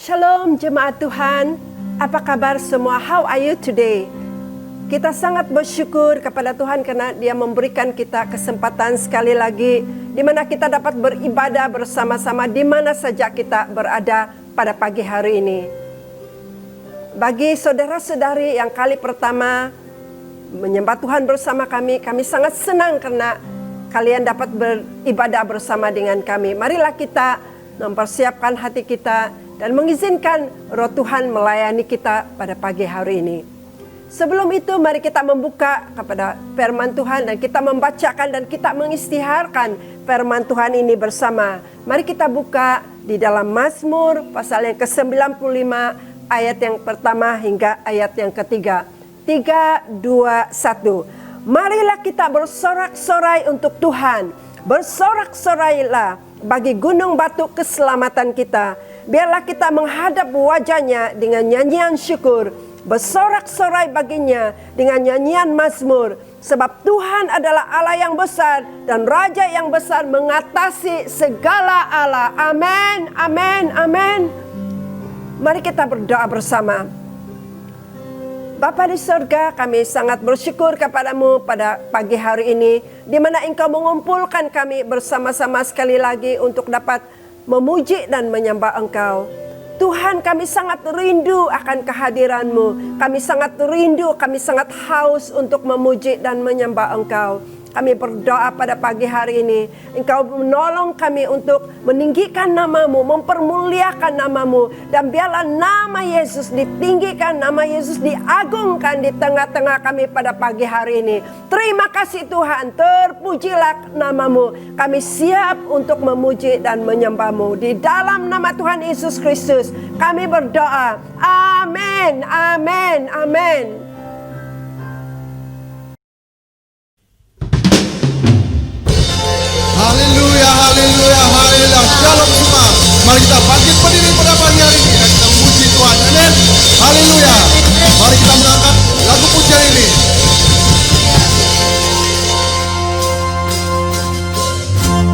Shalom jemaat Tuhan, apa kabar semua? How are you today? Kita sangat bersyukur kepada Tuhan karena Dia memberikan kita kesempatan sekali lagi di mana kita dapat beribadah bersama-sama di mana saja kita berada pada pagi hari ini. Bagi saudara-saudari yang kali pertama menyembah Tuhan bersama kami sangat senang karena kalian dapat beribadah bersama dengan kami. Marilah kita mempersiapkan hati kita dan mengizinkan Roh Tuhan melayani kita pada pagi hari ini. Sebelum itu mari kita membuka kepada firman Tuhan dan kita membacakan dan kita mengistiharkan firman Tuhan ini bersama. Mari kita buka di dalam Mazmur pasal yang ke-95 ayat yang pertama hingga ayat yang ketiga. 3, 2, 1. Marilah kita bersorak-sorai untuk Tuhan. Bersorak-sorailah bagi gunung batu keselamatan kita. Biarlah kita menghadap wajahnya dengan nyanyian syukur, bersorak-sorai baginya dengan nyanyian mazmur. Sebab Tuhan adalah Allah yang besar dan Raja yang besar mengatasi segala Allah. Amin, amin, amin. Mari kita berdoa bersama. Bapa di surga, kami sangat bersyukur kepadamu pada pagi hari ini, di mana Engkau mengumpulkan kami bersama-sama sekali lagi untuk dapat memuji dan menyembah Engkau. Tuhan, kami sangat rindu akan kehadiran-Mu. Kami sangat rindu, kami sangat haus untuk memuji dan menyembah Engkau. Kami berdoa pada pagi hari ini, Engkau menolong kami untuk meninggikan nama-Mu, mempermuliakan nama-Mu. Dan biarlah nama Yesus ditinggikan, nama Yesus diagungkan di tengah-tengah kami pada pagi hari ini. Terima kasih Tuhan, terpujilah nama-Mu. Kami siap untuk memuji dan menyembah-Mu. Di dalam nama Tuhan Yesus Kristus kami berdoa. Amin, amin, amin. Haleluya, haleluya, haleluya. Shalom semua. Mari kita bangkit berdiri pada pagi hari ini dan kita memuji Tuhan. Amin. Haleluya. Mari kita mengangkat lagu pujian ini.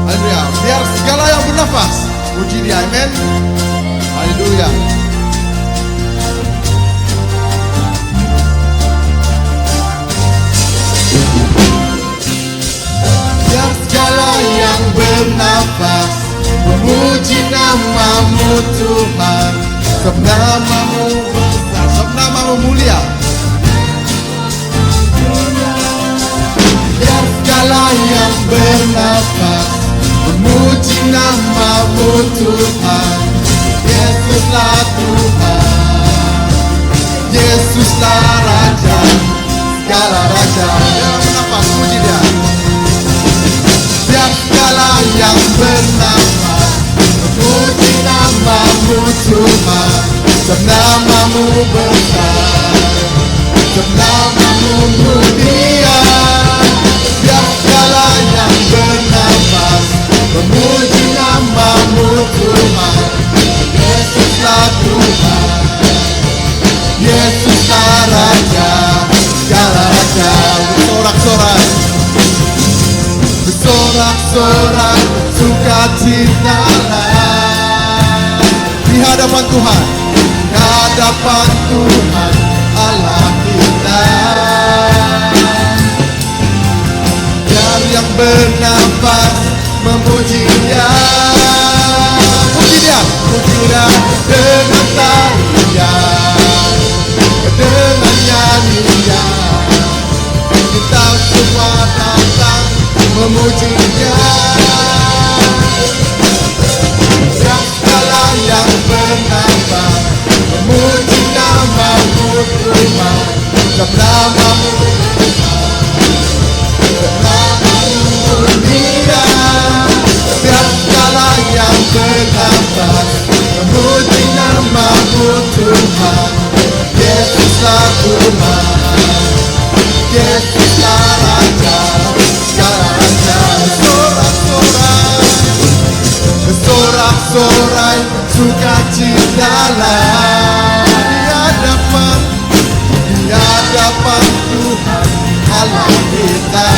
Haleluya. Biar segala yang bernafas puji Dia. Amin. Haleluya. Biar segala yang bernafas memuji nama-Mu Tuhan. Sebab nama-Mu besar, sebab nama-Mu mulia. Biar segala yang bernafas memuji nama-Mu Tuhan. Yesuslah Tuhan, Yesuslah Raja, segala Raja. Biar bernafas puji Dia. Biar segala yang bernafas memuji nama-Mu Tuhan. Sebab nama-Mu besar, sebab nama-Mu mulia. Biar segala yang bernafas memuji nama-Mu Tuhan. Yesuslah Tuhan, Yesuslah Raja, segala Raja. Bersorak-sorai, bersorak-sorai, sukacitalah di hadapan Tuhan, di hadapan Tuhan Allah kita. Biar yang bernafas memuji Dia, puji Dia, puji Dia dengan tarian, dengan nyanyian. Kita semua datang memuji Dia. Segala yang bernafas memuji nama-Mu Tuhan. Sebab nama-Mu besar, sebab nama-Mu mulia. Biar segala yang bernafas memuji nama-Mu Tuhan. Yesuslah Tuhan, Yesuslah Raja, segala Raja. Bersorak-sorai, bersorak-sorai, sukacitalah di hadapan Tuhan Allah kita.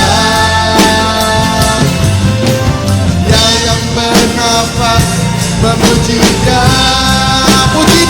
Yang bernafas memuji Dia, puji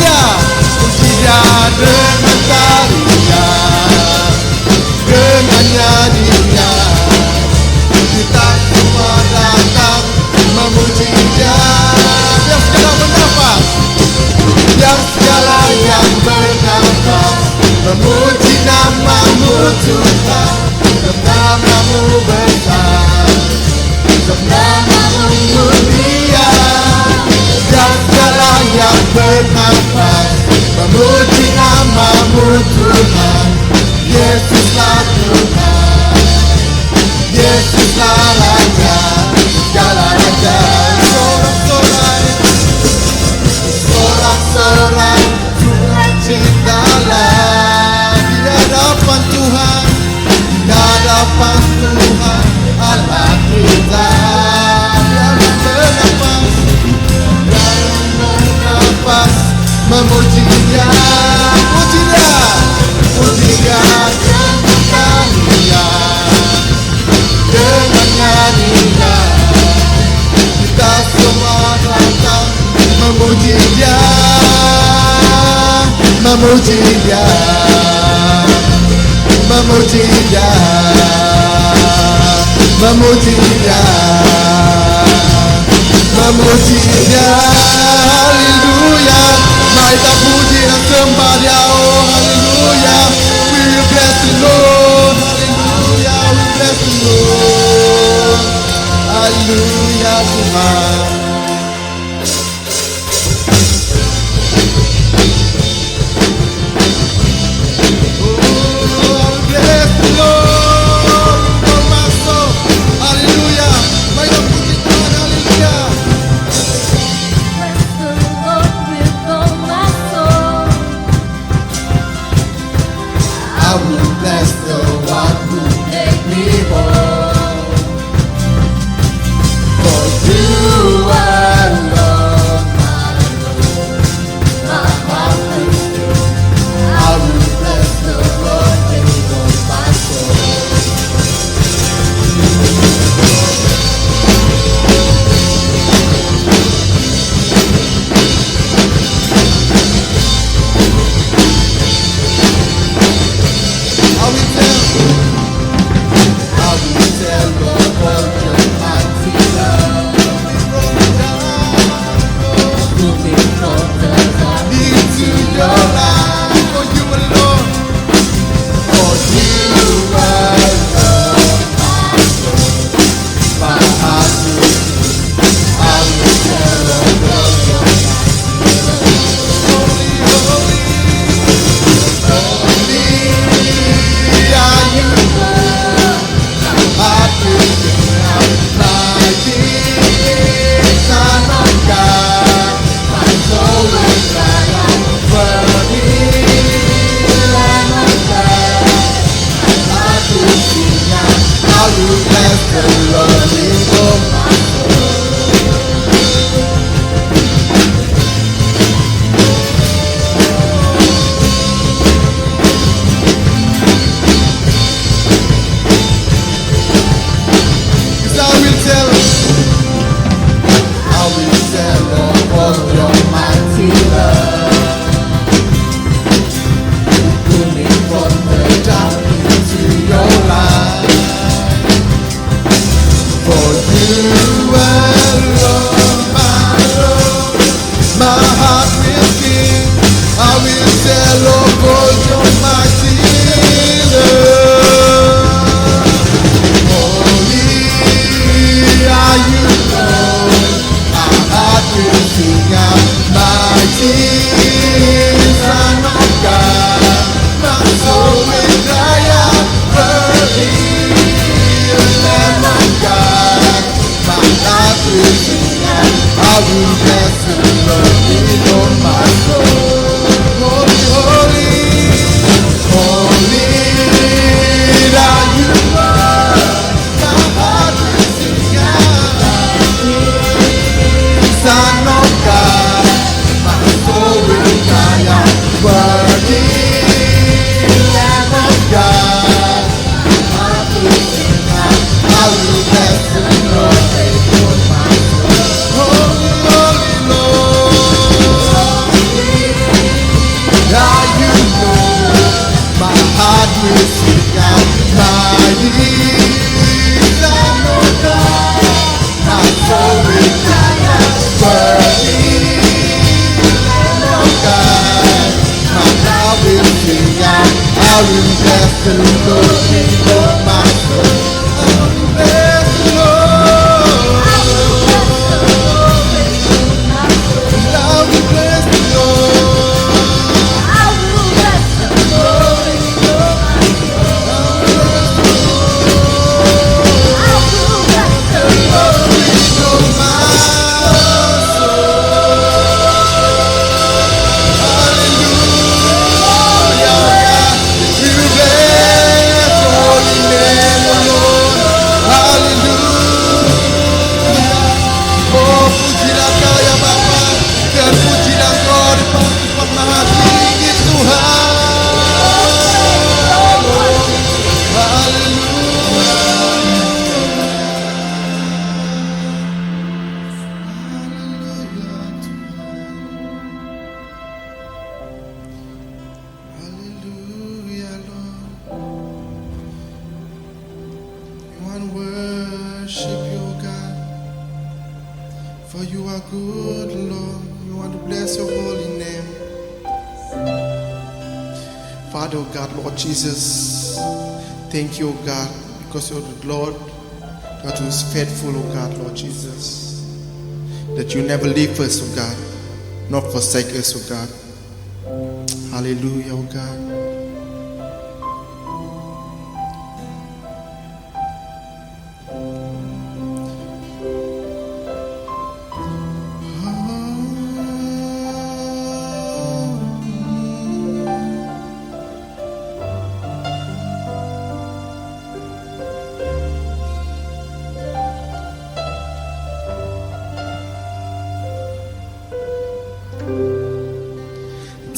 memuji Dia, memuji Dia, memuji Dia, memuji Dia. Haleluya, mari kita puji dan sembah Dia. Oh haleluya, we will bless the Lord. Haleluya, we bless the Lord. Haleluya Tuhan. For you are good, Lord. We want to bless your holy name. Father, oh God, Lord Jesus, thank you, oh God, because you're the Lord, God who is faithful, oh God, Lord Jesus, that you never leave us, oh God, nor forsake us, oh God. Hallelujah, oh God.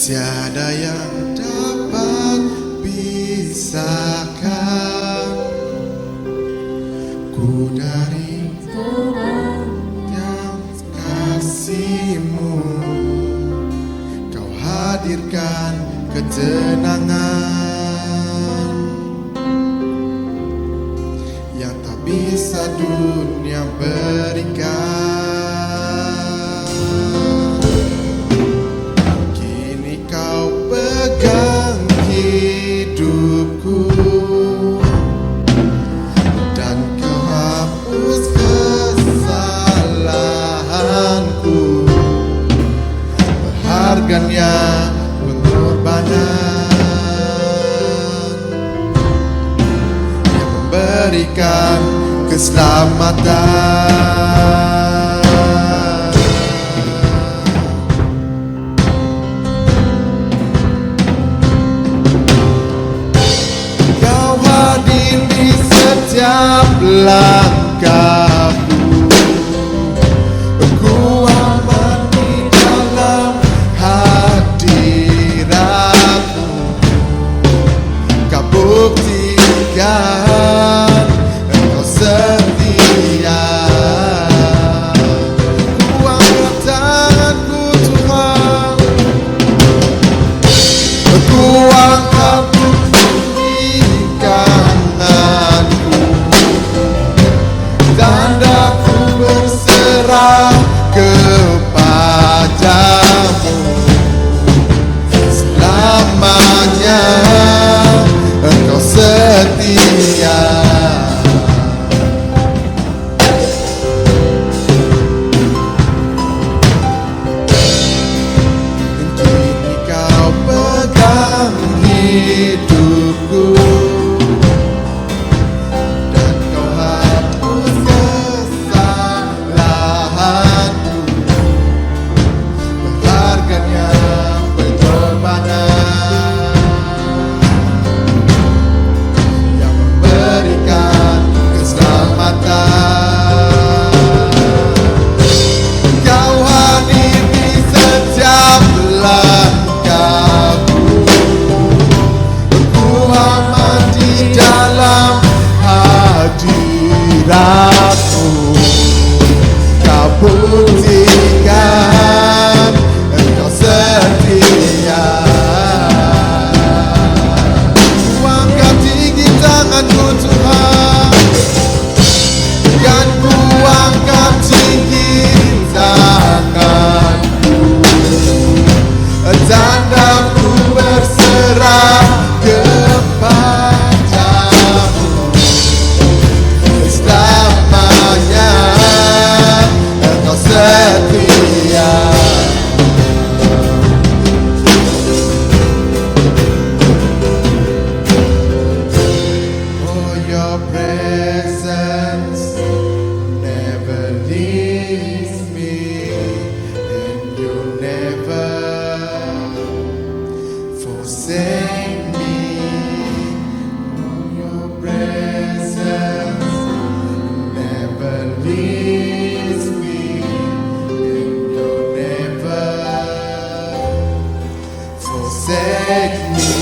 Tiada yang dapat pisahkan ku dari yang kasih-Mu. Kau hadirkan ketenangan yang tak bisa dunia berikan. Pegang hidupku dan Kau hapus kesalahanku. Berharganya pengorbanan yang memberikan keselamatan. Setiap langkahku, ku aman di dalam hadirat-Mu. Kau buktikan Engkau setia. Ku angkat tanganku Tuhan, ku angkat kepadamu selamanya. Engkau setia. Kini Kau pegang hidupku dan Kau hapus kesalahanku. Berharganya pengorbanan yang memberikan keselamatan. Kau hadir di setiap langkahku. Ku aman di dalam hadirat-Mu. Kau buktikan Engkau setia. Ku angkat tinggi tanganku Tuhan, dan ku angkat tinggi tanganku, tanda ku berserah kepadamu. Selamanya Engkau setia. Oh, your presence never leaves me, and you never forsake me. Oh, your presence never leaves me, and you never forsake me.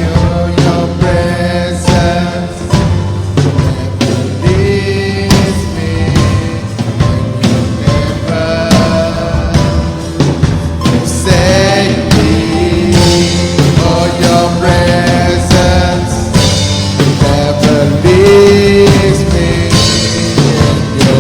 Oh, your presence never leaves me, and you never forsake me. Oh, your presence never leaves me, and you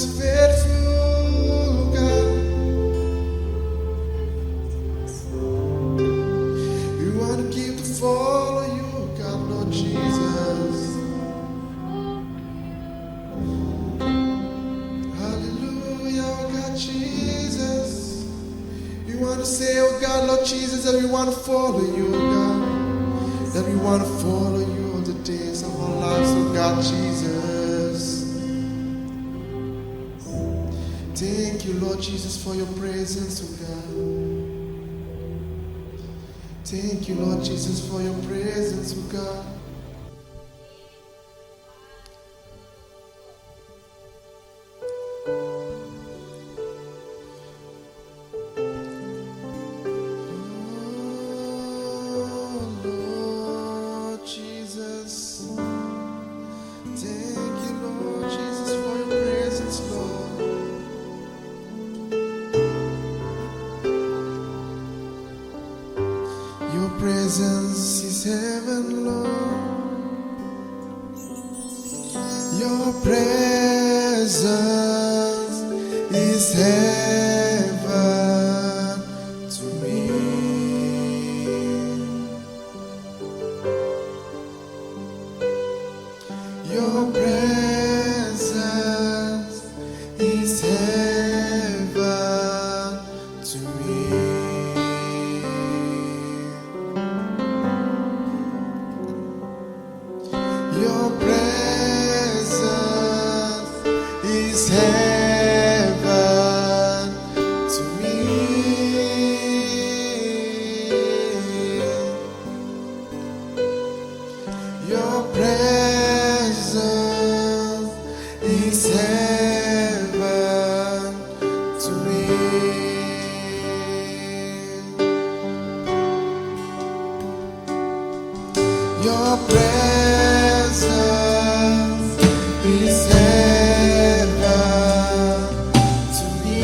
is faithful, God. We want to keep to follow you, God, Lord Jesus. Hallelujah, oh God, Jesus. We want to say, oh God, Lord Jesus, that we want to follow you, oh God. That we want to follow you all the days of our lives, oh God, Jesus. Thank you, Lord Jesus, for your presence, oh God. Thank you, Lord Jesus, for your presence, oh God. Oh, Lord Jesus. Thank you, Lord Jesus, for your presence, Lord. Your presence is heaven, Lord. Your presence is heaven to me. Your presence is heaven to me. Your presence is heaven to me. Your presence is heaven to me. Your presence is heaven to me.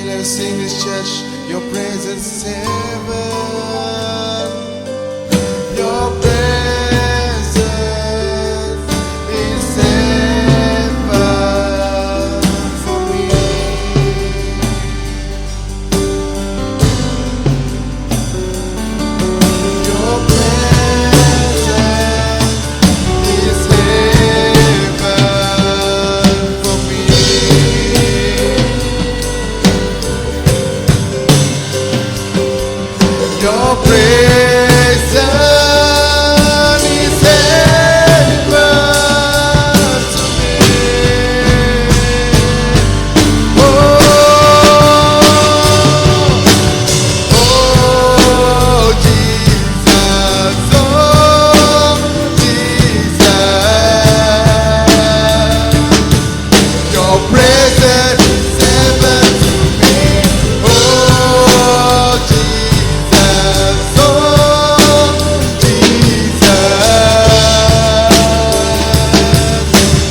Let us sing this, church. Your presence is heaven. Your presence is heaven for me. Your presence is heaven for me. Your presence is heaven to me. Oh, oh, Jesus, oh, Jesus. Your presence is heaven to me. Oh, Jesus, oh, Jesus.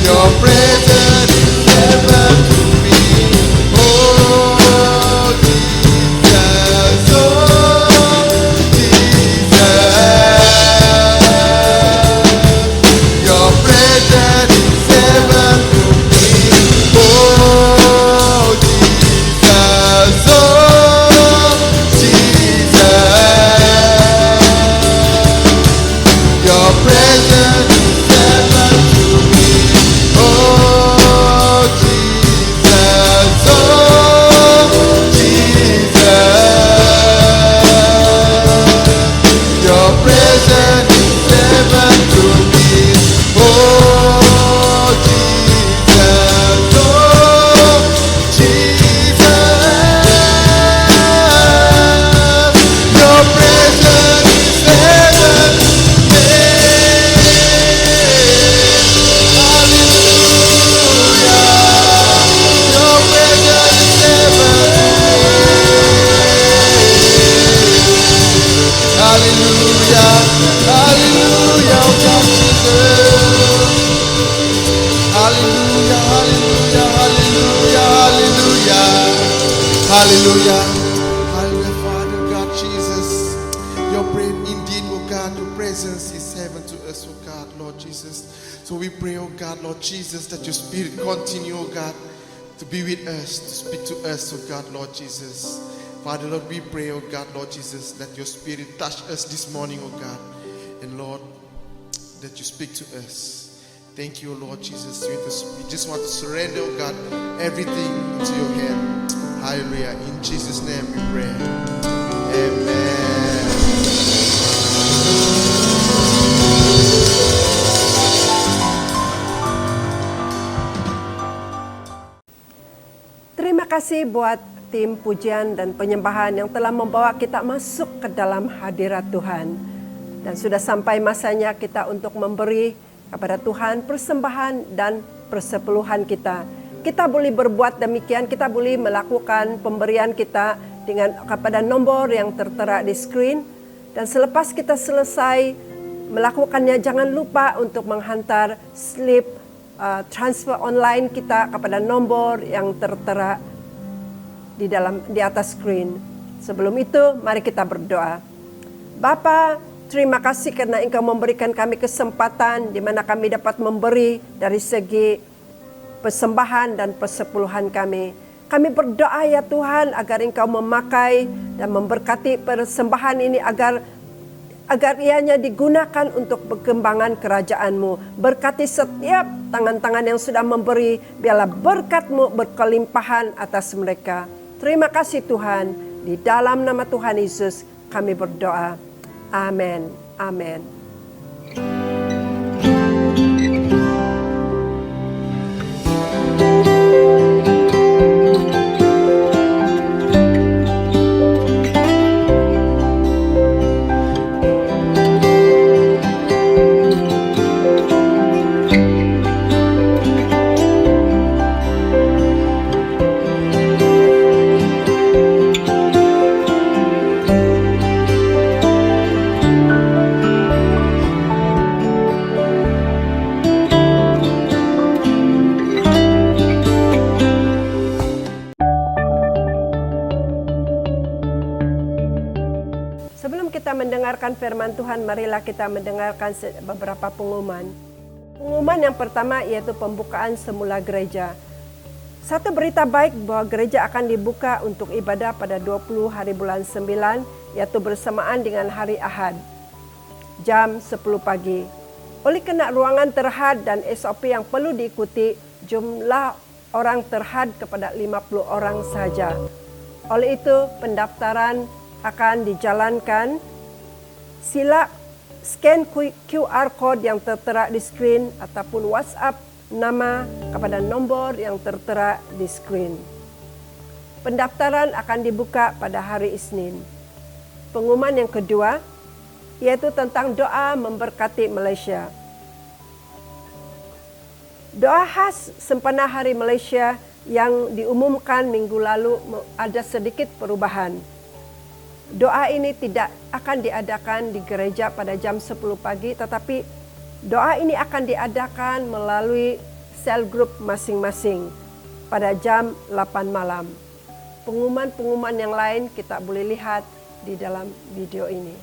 Your presence is heaven to me. Oh, Jesus, oh, Jesus. Your presence is heaven to me. Oh, Jesus, oh, Jesus. Your presence is heaven to me. Oh, Jesus, oh, Jesus. Your presence is heaven to me. Oh, Jesus, oh, Jesus. Your presence is heaven to me. Hallelujah. Your presence is heaven to me. Hallelujah. Hallelujah, oh God, Jesus. Hallelujah, hallelujah, hallelujah, hallelujah. Hallelujah. Hallelujah, Father God, Jesus. Your prayer indeed, oh God, your presence is heaven to us, oh God, Lord Jesus. So we pray, oh God, Lord Jesus, that your spirit continue, oh God, to be with us, to speak to us, oh God, Lord Jesus. Father, Lord, we pray, oh God, Lord Jesus, that your Spirit touch us this morning, oh God. And Lord, that you speak to us. Thank you, Lord Jesus. We just want to surrender, oh God, everything into your hand. Hallelujah. In Jesus' name we pray. Amen. Terima kasih buat tim pujian dan penyembahan yang telah membawa kita masuk ke dalam hadirat Tuhan. Dan sudah sampai masanya kita untuk memberi kepada Tuhan persembahan dan persepuluhan kita. Kita boleh berbuat demikian, kita boleh melakukan pemberian kita dengan kepada nombor yang tertera di screen. Dan selepas kita selesai melakukannya, jangan lupa untuk menghantar slip transfer online kita kepada nombor yang tertera di atas screen. Sebelum itu, mari kita berdoa. Bapa, terima kasih karena Engkau memberikan kami kesempatan di mana kami dapat memberi dari segi persembahan dan persepuluhan kami. Kami berdoa ya Tuhan agar Engkau memakai dan memberkati persembahan ini agar ianya digunakan untuk perkembangan kerajaan-Mu. Berkati setiap tangan-tangan yang sudah memberi, biarlah berkat-Mu berkelimpahan atas mereka. Terima kasih Tuhan, di dalam nama Tuhan Yesus kami berdoa. Amin. Amin. Mendengarkan firman Tuhan, marilah kita mendengarkan beberapa pengumuman. Pengumuman yang pertama yaitu pembukaan semula gereja. Satu berita baik bahwa gereja akan dibuka untuk ibadah pada 20 hari bulan 9, yaitu bersamaan dengan hari Ahad, jam 10 pagi. Oleh kerana ruangan terhad dan SOP yang perlu diikuti, jumlah orang terhad kepada 50 orang saja. Oleh itu, pendaftaran akan dijalankan. Sila scan QR code yang tertera di screen ataupun WhatsApp nama kepada nombor yang tertera di screen. Pendaftaran akan dibuka pada hari Isnin. Pengumuman yang kedua yaitu tentang doa memberkati Malaysia. Doa khas sempena Hari Malaysia yang diumumkan minggu lalu ada sedikit perubahan. Doa ini tidak akan diadakan di gereja pada jam 10 pagi, tetapi doa ini akan diadakan melalui sel grup masing-masing pada jam 8 malam. Pengumuman-pengumuman yang lain kita boleh lihat di dalam video ini.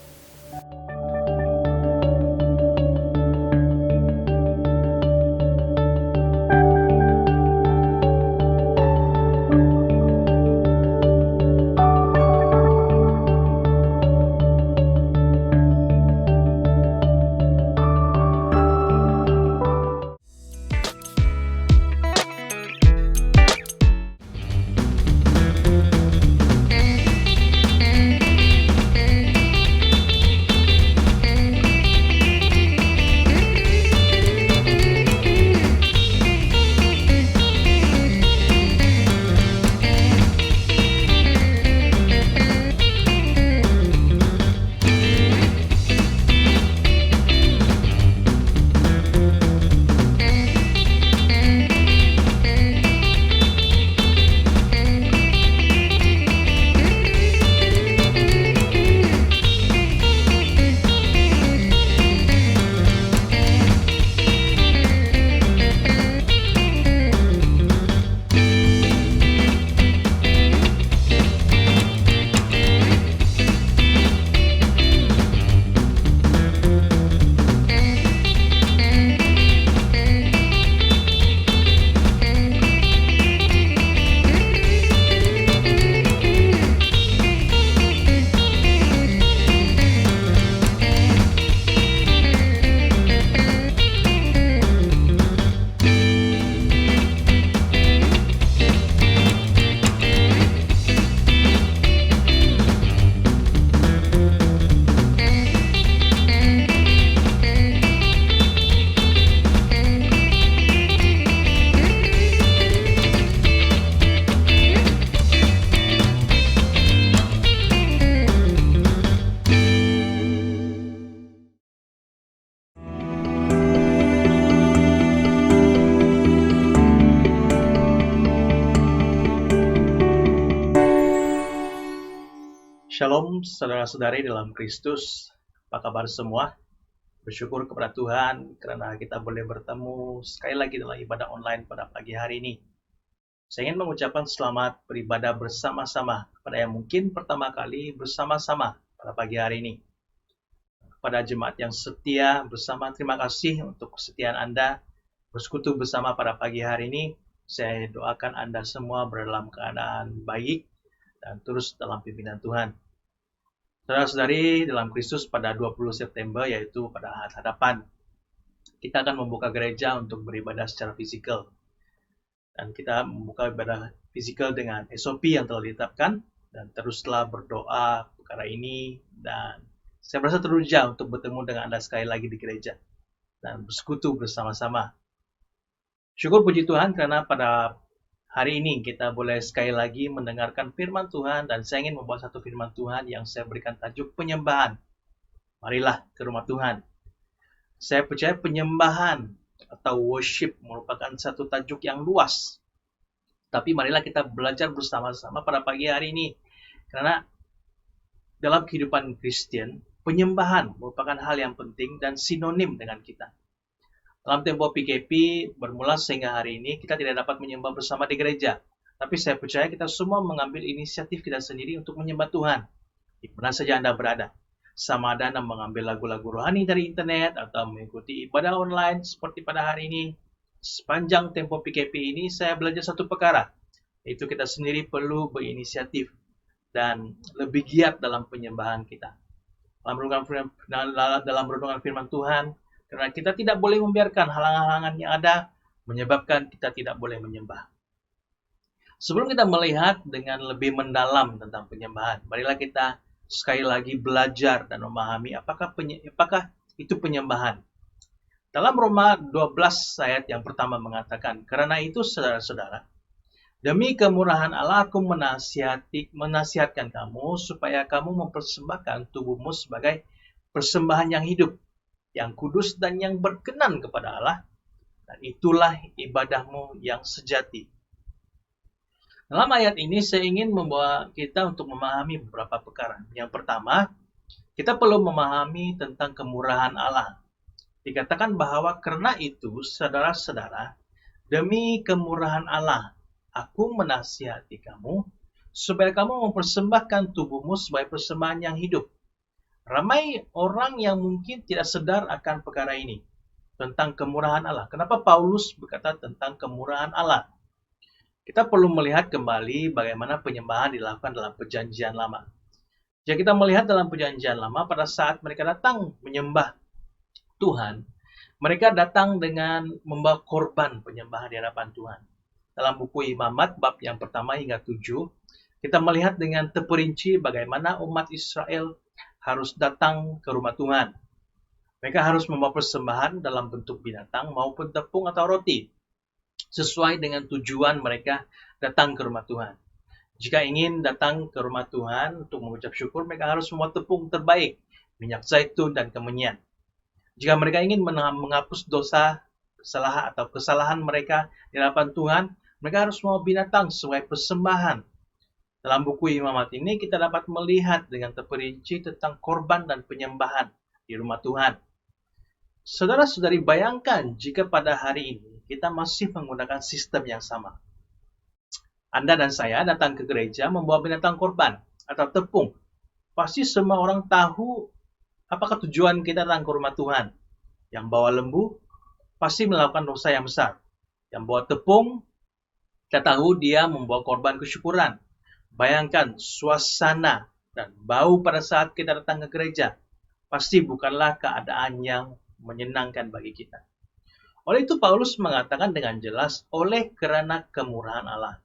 Shalom saudara-saudari dalam Kristus. Apa kabar semua? Bersyukur kepada Tuhan karena kita boleh bertemu sekali lagi dalam ibadah online pada pagi hari ini. Saya ingin mengucapkan selamat beribadah bersama-sama kepada yang mungkin pertama kali bersama-sama pada pagi hari ini. Kepada jemaat yang setia bersama, terima kasih untuk kesetiaan Anda bersekutu bersama pada pagi hari ini. Saya doakan Anda semua dalam keadaan baik dan terus dalam pimpinan Tuhan. Saudara-saudari dalam Kristus, pada 20 September yaitu pada hari hadapan, kita akan membuka gereja untuk beribadah secara fisikal. Dan kita membuka ibadah fisikal dengan SOP yang telah ditetapkan, dan teruslah berdoa perkara ini, dan saya merasa teruja untuk bertemu dengan Anda sekali lagi di gereja dan bersekutu bersama-sama. Syukur puji Tuhan karena pada hari ini kita boleh sekali lagi mendengarkan firman Tuhan, dan saya ingin membawa satu firman Tuhan yang saya berikan tajuk penyembahan. Marilah ke rumah Tuhan. Saya percaya penyembahan atau worship merupakan satu tajuk yang luas. Tapi marilah kita belajar bersama-sama pada pagi hari ini. Karena dalam kehidupan Kristen, penyembahan merupakan hal yang penting dan sinonim dengan kita. Dalam tempo PKP bermula sehingga hari ini kita tidak dapat menyembah bersama di gereja. Tapi saya percaya kita semua mengambil inisiatif kita sendiri untuk menyembah Tuhan. Di mana saja Anda berada. Sama ada Anda mengambil lagu-lagu rohani dari internet atau mengikuti ibadah online seperti pada hari ini. Sepanjang tempo PKP ini saya belajar satu perkara. Yaitu kita sendiri perlu berinisiatif dan lebih giat dalam penyembahan kita. Dalam renungan firman Tuhan, karena kita tidak boleh membiarkan halangan-halangan yang ada menyebabkan kita tidak boleh menyembah. Sebelum kita melihat dengan lebih mendalam tentang penyembahan, marilah kita sekali lagi belajar dan memahami apakah itu penyembahan. Dalam Roma 12 ayat yang pertama mengatakan, karena itu saudara-saudara, demi kemurahan Allah aku menasihatkan kamu supaya kamu mempersembahkan tubuhmu sebagai persembahan yang hidup, yang kudus dan yang berkenan kepada Allah, dan itulah ibadahmu yang sejati. Dalam ayat ini saya ingin membawa kita untuk memahami beberapa perkara. Yang pertama, kita perlu memahami tentang kemurahan Allah. Dikatakan bahwa karena itu, saudara-saudara, demi kemurahan Allah, aku menasihati kamu, supaya kamu mempersembahkan tubuhmu sebagai persembahan yang hidup. Ramai orang yang mungkin tidak sadar akan perkara ini, tentang kemurahan Allah. Kenapa Paulus berkata tentang kemurahan Allah? Kita perlu melihat kembali bagaimana penyembahan dilakukan dalam perjanjian lama. Jika kita melihat dalam perjanjian lama, pada saat mereka datang menyembah Tuhan, mereka datang dengan membawa korban penyembahan di hadapan Tuhan. Dalam buku Imamat, bab yang pertama hingga 7, kita melihat dengan terperinci bagaimana umat Israel harus datang ke rumah Tuhan. Mereka harus membawa persembahan dalam bentuk binatang maupun tepung atau roti, sesuai dengan tujuan mereka datang ke rumah Tuhan. Jika ingin datang ke rumah Tuhan untuk mengucap syukur, mereka harus membawa tepung terbaik, minyak zaitun dan kemenyan. Jika mereka ingin menghapus dosa, kesalahan mereka di hadapan Tuhan, mereka harus membawa binatang sebagai persembahan. Dalam buku Imamat ini kita dapat melihat dengan terperinci tentang korban dan penyembahan di rumah Tuhan. Saudara-saudari, bayangkan jika pada hari ini kita masih menggunakan sistem yang sama. Anda dan saya datang ke gereja membawa binatang korban atau tepung. Pasti semua orang tahu apakah tujuan kita datang ke rumah Tuhan. Yang bawa lembu pasti melakukan dosa yang besar. Yang bawa tepung, kita tahu dia membawa korban kesyukuran. Bayangkan suasana dan bau pada saat kita datang ke gereja. Pasti bukanlah keadaan yang menyenangkan bagi kita. Oleh itu Paulus mengatakan dengan jelas, oleh kerana kemurahan Allah.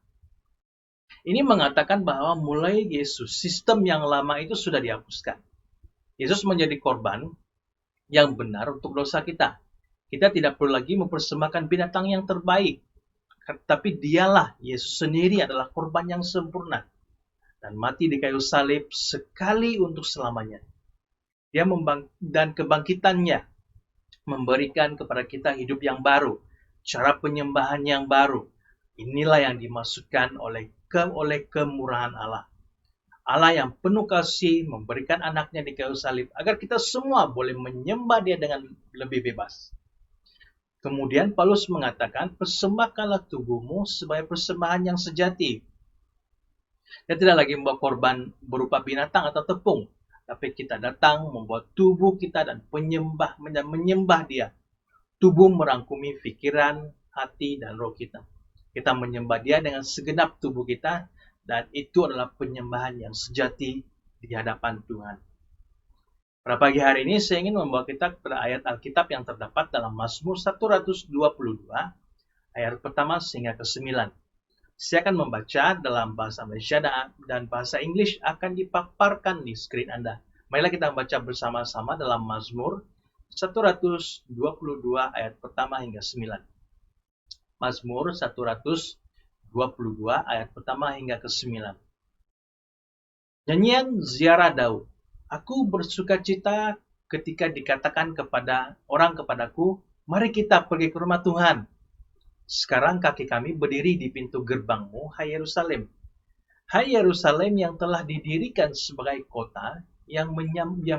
Ini mengatakan bahwa mulai Yesus, sistem yang lama itu sudah dihapuskan. Yesus menjadi korban yang benar untuk dosa kita. Kita tidak perlu lagi mempersembahkan binatang yang terbaik. Tapi dialah, Yesus sendiri adalah korban yang sempurna. Dan mati di kayu salib sekali untuk selamanya. Dan kebangkitannya memberikan kepada kita hidup yang baru. Cara penyembahan yang baru. Inilah yang dimaksudkan oleh kemurahan Allah. Allah yang penuh kasih memberikan anaknya di kayu salib agar kita semua boleh menyembah dia dengan lebih bebas. Kemudian Paulus mengatakan, persembahkanlah tubuhmu sebagai persembahan yang sejati. Dia tidak lagi membawa korban berupa binatang atau tepung, tapi kita datang membawa tubuh kita dan menyembah dia. Tubuh merangkumi pikiran, hati, dan roh kita. Kita menyembah dia dengan segenap tubuh kita, dan itu adalah penyembahan yang sejati di hadapan Tuhan. Pada pagi hari ini saya ingin membawa kita kepada ayat Alkitab yang terdapat dalam Mazmur 122 ayat pertama hingga ke-9. Saya akan membaca dalam bahasa Malaysia dan bahasa Inggris akan dipaparkan di skrin Anda. Marilah kita membaca bersama-sama dalam Mazmur 122 ayat pertama hingga 9. Mazmur 122 ayat pertama hingga ke-9. Nyanyian ziarah Daud. Aku bersukacita ketika dikatakan kepada orang kepadaku, mari kita pergi ke rumah Tuhan. Sekarang kaki kami berdiri di pintu gerbangmu, hai Yerusalem. Hai Yerusalem yang telah didirikan sebagai kota yang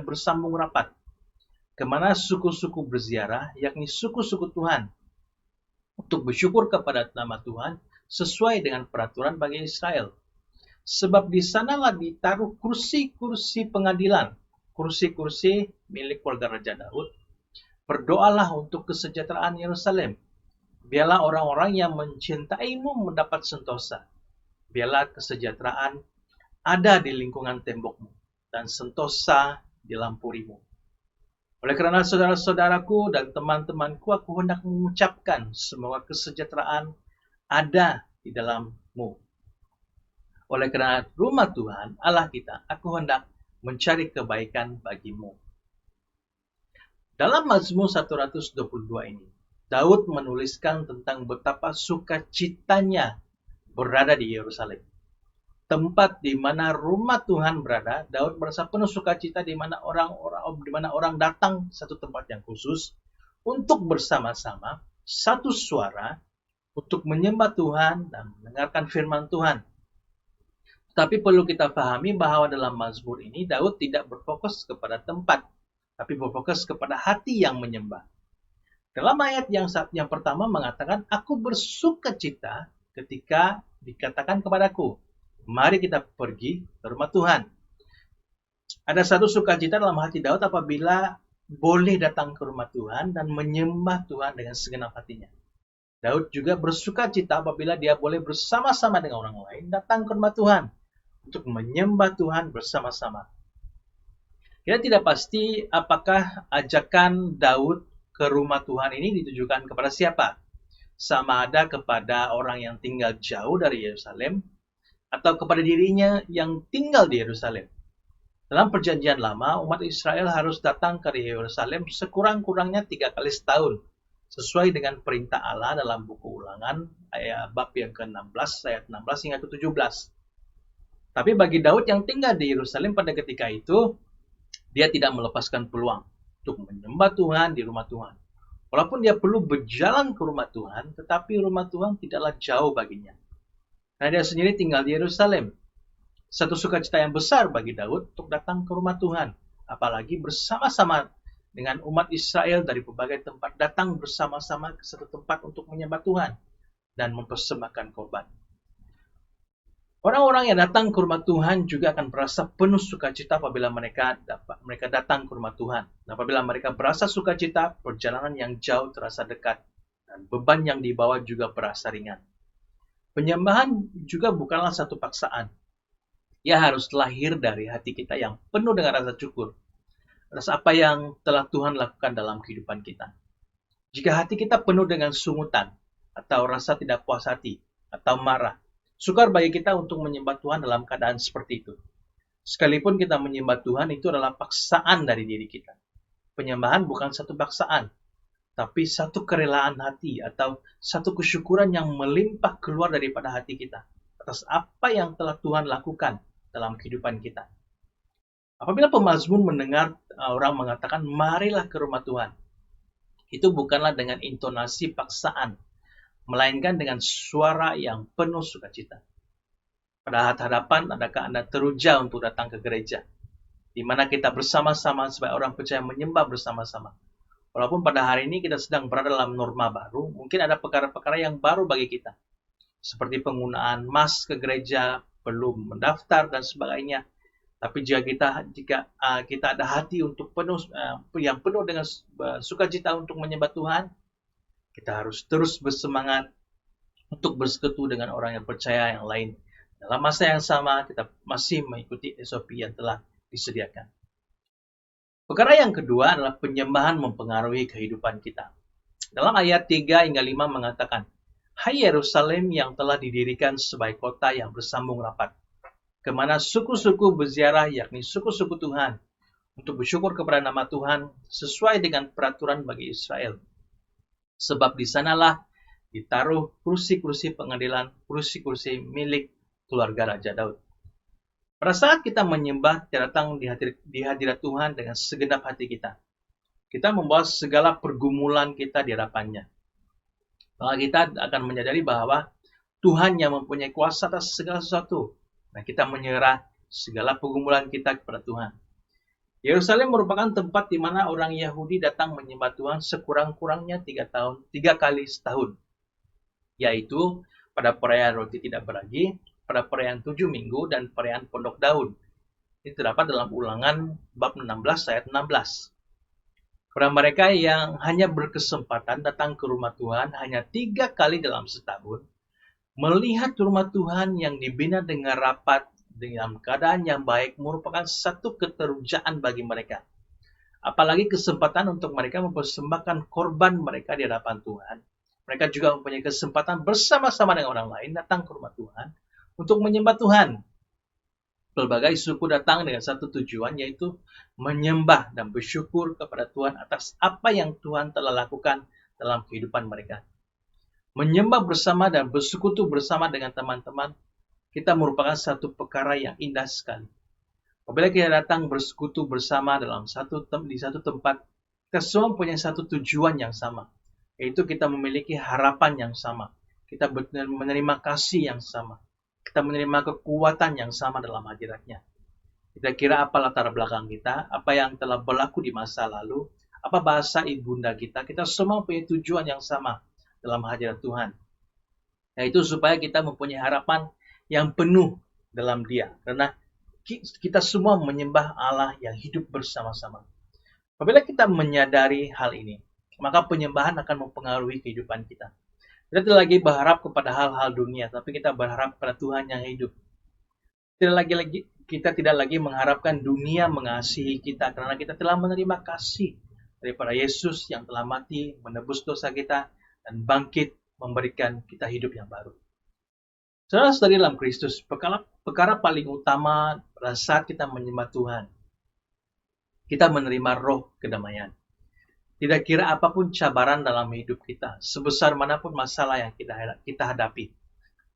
bersambung rapat, kemana suku-suku berziarah, yakni suku-suku Tuhan, untuk bersyukur kepada nama Tuhan sesuai dengan peraturan bagi Israel. Sebab di sanalah ditaruh kursi-kursi pengadilan, kursi-kursi milik keluarga Raja Daud. Berdoalah untuk kesejahteraan Yerusalem. Biarlah orang-orang yang mencintaimu mendapat sentosa. Biarlah kesejahteraan ada di lingkungan tembokmu dan sentosa di lampurimu. Oleh karena saudara-saudaraku dan teman-temanku, aku hendak mengucapkan semoga kesejahteraan ada di dalammu. Oleh karena rumah Tuhan, Allah kita, aku hendak mencari kebaikan bagimu. Dalam Mazmur 122 ini, Daud menuliskan tentang betapa sukacitanya berada di Yerusalem. Tempat di mana rumah Tuhan berada, Daud merasa penuh sukacita di mana orang datang satu tempat yang khusus untuk bersama-sama satu suara untuk menyembah Tuhan dan mendengarkan firman Tuhan. Tapi perlu kita pahami bahwa dalam Mazmur ini Daud tidak berfokus kepada tempat, tapi berfokus kepada hati yang menyembah. Dalam ayat yang pertama mengatakan, aku bersukacita ketika dikatakan kepadaku, mari kita pergi ke rumah Tuhan. Ada satu sukacita dalam hati Daud apabila boleh datang ke rumah Tuhan dan menyembah Tuhan dengan segenap hatinya. Daud juga bersukacita apabila dia boleh bersama-sama dengan orang lain datang ke rumah Tuhan untuk menyembah Tuhan bersama-sama. Kita tidak pasti apakah ajakan Daud ke rumah Tuhan ini ditujukan kepada siapa. Sama ada kepada orang yang tinggal jauh dari Yerusalem atau kepada dirinya yang tinggal di Yerusalem. Dalam perjanjian lama, umat Israel harus datang ke Yerusalem sekurang-kurangnya 3 kali setahun, sesuai dengan perintah Allah dalam buku Ulangan ayat bab yang ke-16 ayat 16 hingga ke-17. Tapi bagi Daud yang tinggal di Yerusalem pada ketika itu, dia tidak melepaskan peluang untuk menyembah Tuhan di rumah Tuhan. Walaupun dia perlu berjalan ke rumah Tuhan, tetapi rumah Tuhan tidaklah jauh baginya. Karena dia sendiri tinggal di Yerusalem. Satu sukacita yang besar bagi Daud untuk datang ke rumah Tuhan. Apalagi bersama-sama dengan umat Israel dari berbagai tempat datang bersama-sama ke satu tempat untuk menyembah Tuhan dan mempersembahkan korban. Orang-orang yang datang ke rumah Tuhan juga akan berasa penuh sukacita apabila mereka datang ke rumah Tuhan. Dan apabila mereka berasa sukacita, perjalanan yang jauh terasa dekat dan beban yang dibawa juga berasa ringan. Penyembahan juga bukanlah satu paksaan. Ia harus lahir dari hati kita yang penuh dengan rasa syukur atas apa yang telah Tuhan lakukan dalam kehidupan kita. Jika hati kita penuh dengan sungutan atau rasa tidak puas hati atau marah, sukar bagi kita untuk menyembah Tuhan dalam keadaan seperti itu. Sekalipun kita menyembah Tuhan, itu adalah paksaan dari diri kita. Penyembahan bukan satu paksaan, tapi satu kerelaan hati atau satu kesyukuran yang melimpah keluar daripada hati kita atas apa yang telah Tuhan lakukan dalam kehidupan kita. Apabila pemazmur mendengar orang mengatakan, marilah ke rumah Tuhan, itu bukanlah dengan intonasi paksaan, melainkan dengan suara yang penuh sukacita. Pada hadapan, adakah Anda teruja untuk datang ke gereja? Di mana kita bersama-sama sebagai orang percaya menyembah bersama-sama. Walaupun pada hari ini kita sedang berada dalam norma baru, mungkin ada perkara-perkara yang baru bagi kita. Seperti penggunaan mask ke gereja, belum mendaftar dan sebagainya. Tapi jika kita ada hati untuk yang penuh dengan sukacita untuk menyembah Tuhan, kita harus terus bersemangat untuk bersekutu dengan orang yang percaya yang lain. Dalam masa yang sama, kita masih mengikuti SOP yang telah disediakan. Perkara yang kedua adalah penyembahan mempengaruhi kehidupan kita. Dalam ayat 3 hingga 5 mengatakan, Hai Yerusalem yang telah didirikan sebagai kota yang bersambung rapat, kemana suku-suku berziarah, yakni suku-suku Tuhan, untuk bersyukur kepada nama Tuhan sesuai dengan peraturan bagi Israel. Sebab di sanalah ditaruh kursi-kursi pengadilan, kursi-kursi milik keluarga Raja Daud. Pada saat kita menyembah, kita datang di hadirat Tuhan dengan segenap hati kita. Kita membawa segala pergumulan kita di hadapannya. Maka kita akan menyadari bahwa Tuhan yang mempunyai kuasa atas segala sesuatu. Nah, kita menyerah segala pergumulan kita kepada Tuhan. Yerusalem merupakan tempat di mana orang Yahudi datang menyembah Tuhan sekurang-kurangnya 3 kali setahun. Yaitu pada perayaan roti tidak beragi, pada perayaan 7 minggu, dan perayaan pondok daun. Ini terdapat dalam Ulangan bab 16 ayat 16. Kepada mereka yang hanya berkesempatan datang ke rumah Tuhan hanya 3 kali dalam setahun, melihat rumah Tuhan yang dibina dengan rapat dalam keadaan yang baik merupakan satu keterujaan bagi mereka. Apalagi kesempatan untuk mereka mempersembahkan korban mereka di hadapan Tuhan. Mereka juga mempunyai kesempatan bersama-sama dengan orang lain datang ke rumah Tuhan untuk menyembah Tuhan. Pelbagai suku datang dengan satu tujuan, yaitu menyembah dan bersyukur kepada Tuhan atas apa yang Tuhan telah lakukan dalam kehidupan mereka. Menyembah bersama dan bersekutu bersama dengan teman-teman, kita merupakan satu perkara yang indah sekali. Apabila kita datang bersekutu bersama di satu tempat, kita semua mempunyai satu tujuan yang sama, yaitu kita memiliki harapan yang sama. Kita menerima kasih yang sama. Kita menerima kekuatan yang sama dalam hadiratnya. Kita kira apa latar belakang kita, apa yang telah berlaku di masa lalu, apa bahasa ibunda kita semua punya tujuan yang sama dalam hadirat Tuhan. Yaitu supaya kita mempunyai harapan yang penuh dalam Dia. Karena kita semua menyembah Allah yang hidup bersama-sama. Apabila kita menyadari hal ini, maka penyembahan akan mempengaruhi kehidupan kita. Kita tidak lagi berharap kepada hal-hal dunia, tapi kita berharap kepada Tuhan yang hidup. Kita tidak lagi mengharapkan dunia mengasihi kita, karena kita telah menerima kasih daripada Yesus yang telah mati, menebus dosa kita, dan bangkit memberikan kita hidup yang baru. Saudara-saudari dalam Kristus, perkara paling utama pada saat kita menyembah Tuhan, kita menerima roh kedamaian. Tidak kira apapun cabaran dalam hidup kita, sebesar manapun masalah yang kita hadapi.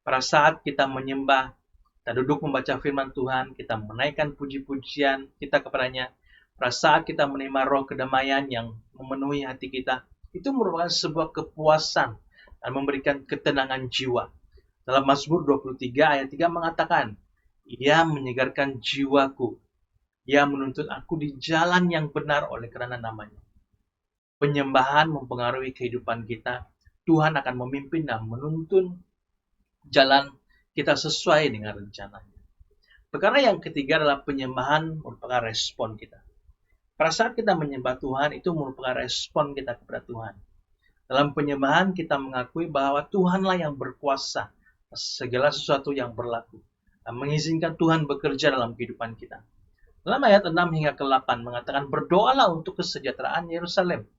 Pada saat kita menyembah, kita duduk membaca firman Tuhan, kita menaikkan puji-pujian kita kepadanya. Pada saat kita menerima roh kedamaian yang memenuhi hati kita, itu merupakan sebuah kepuasan dan memberikan ketenangan jiwa. Dalam Mazmur 23 ayat 3 mengatakan, Ia menyegarkan jiwaku. Ia menuntun aku di jalan yang benar oleh karena namanya. Penyembahan mempengaruhi kehidupan kita. Tuhan akan memimpin dan menuntun jalan kita sesuai dengan rencananya. Perkara yang ketiga adalah penyembahan merupakan respon kita. Pada saat kita menyembah Tuhan, itu merupakan respon kita kepada Tuhan. Dalam penyembahan kita mengakui bahwa Tuhanlah yang berkuasa atas segala sesuatu yang berlaku dan mengizinkan Tuhan bekerja dalam kehidupan kita. Dalam ayat 6 hingga ke 8 mengatakan, berdoalah untuk kesejahteraan Yerusalem.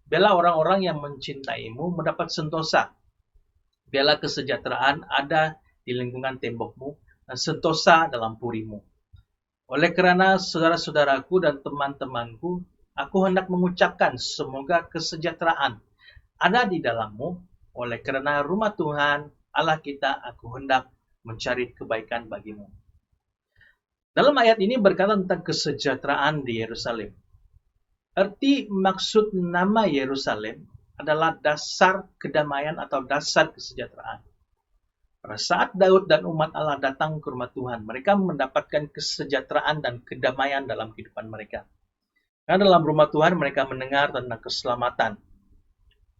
Biarlah orang-orang yang mencintaimu mendapat sentosa. Biarlah kesejahteraan ada di lingkungan tembokmu dan sentosa dalam purimu. Oleh kerana saudara-saudaraku dan teman-temanku, aku hendak mengucapkan semoga kesejahteraan ada di dalammu. Oleh kerana rumah Tuhan, Allah kita, aku hendak mencari kebaikan bagimu. Dalam ayat ini berkata tentang kesejahteraan di Yerusalem. Arti maksud nama Yerusalem adalah dasar kedamaian atau dasar kesejahteraan. Pada saat Daud dan umat Allah datang ke rumah Tuhan, mereka mendapatkan kesejahteraan dan kedamaian dalam kehidupan mereka. Karena dalam rumah Tuhan mereka mendengar tentang keselamatan,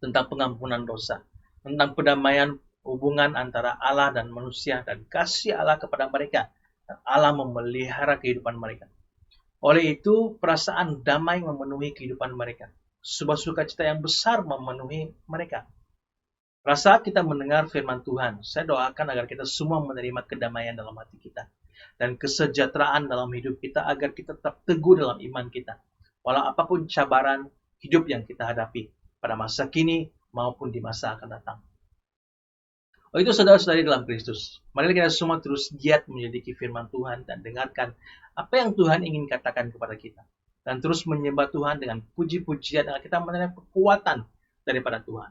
tentang pengampunan dosa, tentang pendamaian hubungan antara Allah dan manusia, dan kasih Allah kepada mereka. Dan Allah memelihara kehidupan mereka. Oleh itu, perasaan damai memenuhi kehidupan mereka. Sebuah sukacita yang besar memenuhi mereka. Pada saat kita mendengar firman Tuhan, saya doakan agar kita semua menerima kedamaian dalam hati kita dan kesejahteraan dalam hidup kita agar kita tetap teguh dalam iman kita. Walau apapun cabaran hidup yang kita hadapi pada masa kini maupun di masa akan datang. Oh itu saudara-saudari dalam Kristus. Mari kita semua terus giat menyelidiki firman Tuhan dan dengarkan apa yang Tuhan ingin katakan kepada kita. Dan terus menyembah Tuhan dengan puji-pujian agar kita menerima kekuatan daripada Tuhan.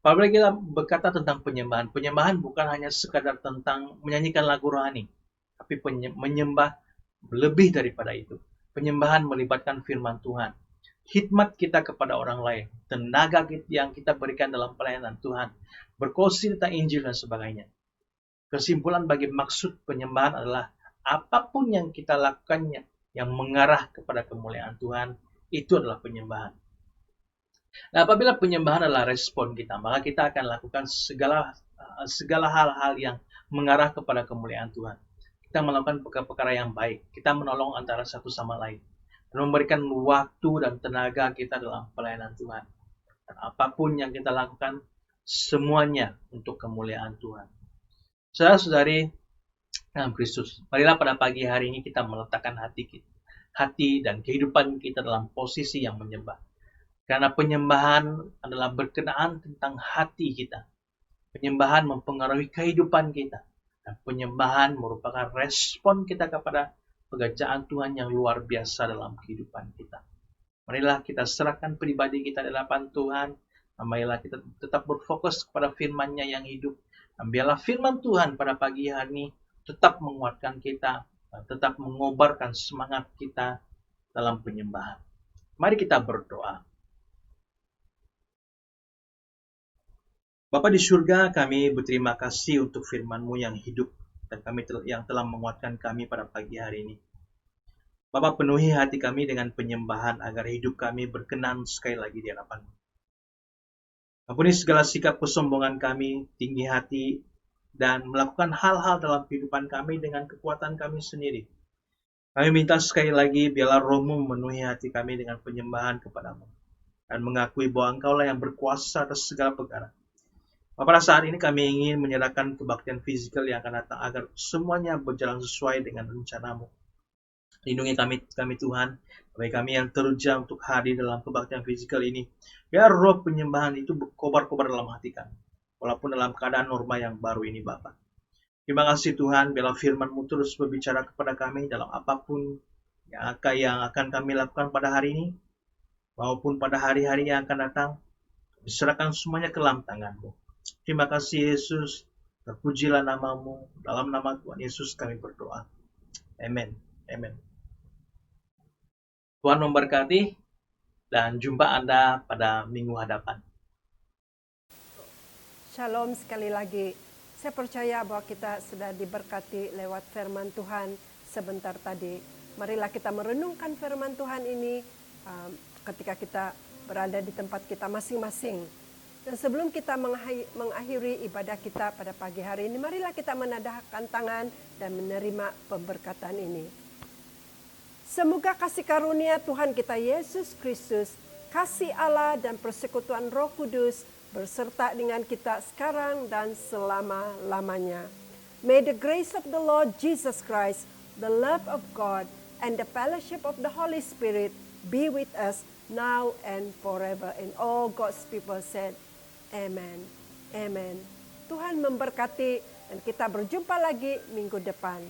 Apabila kita berkata tentang penyembahan, penyembahan bukan hanya sekadar tentang menyanyikan lagu rohani, tapi menyembah lebih daripada itu. Penyembahan melibatkan firman Tuhan, khidmat kita kepada orang lain, tenaga yang kita berikan dalam pelayanan Tuhan, berkongsi tentang Injil dan sebagainya. Kesimpulan bagi maksud penyembahan adalah apapun yang kita lakukannya yang mengarah kepada kemuliaan Tuhan, itu adalah penyembahan. Nah, apabila penyembahan adalah respon kita, maka kita akan lakukan segala hal-hal yang mengarah kepada kemuliaan Tuhan. Kita melakukan perkara-perkara yang baik. Kita menolong antara satu sama lain. Dan memberikan waktu dan tenaga kita dalam pelayanan Tuhan. Dan apapun yang kita lakukan, semuanya untuk kemuliaan Tuhan. Saudara-saudari dalam Kristus, marilah pada pagi hari ini kita meletakkan hati dan kehidupan kita dalam posisi yang menyembah. Karena penyembahan adalah berkenaan tentang hati kita. Penyembahan mempengaruhi kehidupan kita. Dan penyembahan merupakan respon kita kepada pekerjaan Tuhan yang luar biasa dalam kehidupan kita. Marilah kita serahkan pribadi kita di hadapan Tuhan. Dan marilah kita tetap berfokus kepada firman-Nya yang hidup. Dan biarlah firman Tuhan pada pagi hari ini tetap menguatkan kita. Dan tetap mengobarkan semangat kita dalam penyembahan. Mari kita berdoa. Bapa di surga, kami berterima kasih untuk firman-Mu yang hidup dan yang telah menguatkan kami pada pagi hari ini. Bapa, penuhi hati kami dengan penyembahan agar hidup kami berkenan sekali lagi di hadapan-Mu. Ampuni segala sikap kesombongan kami, tinggi hati, dan melakukan hal-hal dalam kehidupan kami dengan kekuatan kami sendiri. Kami minta sekali lagi, biarlah Roh-Mu memenuhi hati kami dengan penyembahan kepada-Mu dan mengakui bahwa Engkau-lah yang berkuasa atas segala perkara. Pada saat ini kami ingin menyerahkan kebaktian fisikal yang akan datang agar semuanya berjalan sesuai dengan rencana-Mu. Lindungi kami Tuhan, bagi kami yang terujah untuk hadir dalam kebaktian fisikal ini. Biar roh penyembahan itu berkobar-kobar dalam hati kami, walaupun dalam keadaan norma yang baru ini Bapa. Terima kasih Tuhan, biarlah firman-Mu terus berbicara kepada kami dalam apapun yang akan kami lakukan pada hari ini, maupun pada hari-hari yang akan datang. Diserahkan semuanya ke dalam tangan-Mu. Terima kasih Yesus, terpujilah nama-Mu, dalam nama Tuhan Yesus kami berdoa. Amin. Amin. Tuhan memberkati dan jumpa Anda pada minggu hadapan. Shalom sekali lagi. Saya percaya bahwa kita sudah diberkati lewat firman Tuhan sebentar tadi. Marilah kita merenungkan firman Tuhan ini ketika kita berada di tempat kita masing-masing. Dan sebelum kita mengakhiri ibadah kita pada pagi hari ini, marilah kita menadahkan tangan dan menerima pemberkatan ini. Semoga kasih karunia Tuhan kita Yesus Kristus, kasih Allah dan persekutuan Roh Kudus berserta dengan kita sekarang dan selama-lamanya. May the grace of the Lord Jesus Christ, the love of God, and the fellowship of the Holy Spirit be with us now and forever. And all God's people said, Amen. Amen. Tuhan memberkati dan kita berjumpa lagi minggu depan.